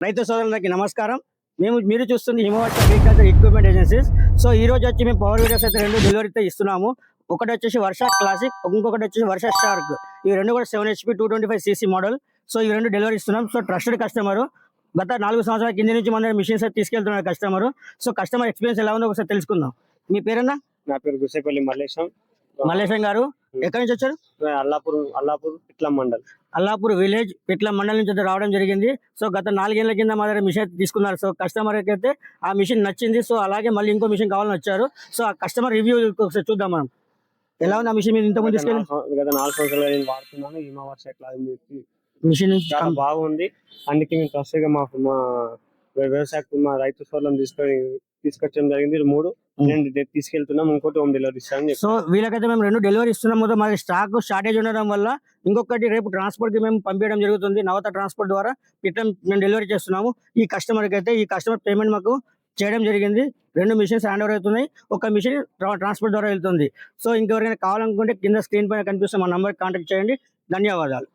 రైతు సోదరులకి నమస్కారం. మీరు చూస్తుంది Himavarsha agriculture equipment agencies. So ఈ రోజు వచ్చి మేము పవర్ వీడర్స్ అయితే 2 డెలివరీతో ఇస్తున్నాము. ఒకటి వచ్చేసి వర్ష క్లాసిక్, ఇంకొకటి వచ్చేసి వర్ష షార్క్. ఈ రెండు కూడా 7 HP 225 cc మోడల్. సో ఈ రెండు డెలివరీ ఇస్తున్నాం. సో ట్రస్టెడ్ కస్టమర్, గత 4 సంవత్సరాల కింద నుంచి మన మిషన్స్ అయితే తీసుకెళ్తున్నారు కస్టమర్. సో కస్టమర్ ఎక్స్పీరియన్స్ ఎలా ఉందో ఒకసారి తెలుసుకుందాం. మీ పేరన్నా? నా పేరు గుసేపల్లి మల్లేశం గారు. ఎక్కడి నుంచి వచ్చారు? అల్లాపూర్ పిట్లం మండల్. అల్లాపూర్ విలేజ్ పిట్ల మండలం నుంచి అయితే రావడం జరిగింది. సో గత 4 ఏళ్ల కింద మా దగ్గర మిషన్ తీసుకున్నారు. సో కస్టమర్ అయితే ఆ మిషన్ నచ్చింది. సో అలాగే మళ్ళీ ఇంకో మిషన్ కావాలని వచ్చారు. సో ఆ కస్టమర్ రివ్యూ ఒకసారి చూద్దాం మనం. ఎలా ఉంది ఆ మిషన్? మీరు ఇంతకుముందు తీసుకెళ్ళి గత 4 సంవత్సరాలు నేను వాడుతున్నాను. హిమవర్ష మిషన్ చాలా బాగుంది. అందుకే మేము ట్రస్ట్గా మా మా రైతు సోదరులను తీసుకొచ్చడం జరిగింది. 3 నేను తీసుకెళ్తున్నాం, ఇంకోటి హోమ్ డెలివరీ ఇస్తాను. సో వీళ్ళకైతే మేము 2 డెలివరీ ఇస్తున్నాము. మాకు స్టాక్ షార్టేజ్ ఉండడం వల్ల ఇంకొకటి రేపు ట్రాన్స్పోర్ట్ కి మేము పంపించడం జరుగుతుంది. నవత ట్రాన్స్పోర్ట్ ద్వారా ఇట్లా మేము డెలివరీ చేస్తున్నాము. ఈ కస్టమర్కి అయితే ఈ కస్టమర్ పేమెంట్ మాకు చేయడం జరిగింది. 2 మిషన్స్ హ్యాండ్ ఓవర్ అవుతున్నాయి. ఒక మిషన్ ట్రాన్స్పోర్ట్ ద్వారా వెళ్తుంది. సో ఇంకెవరైనా కావాలనుకుంటే కింద స్క్రీన్ పైన కనిపిస్తున్న మా నంబర్ కాంటాక్ట్ చేయండి. ధన్యవాదాలు.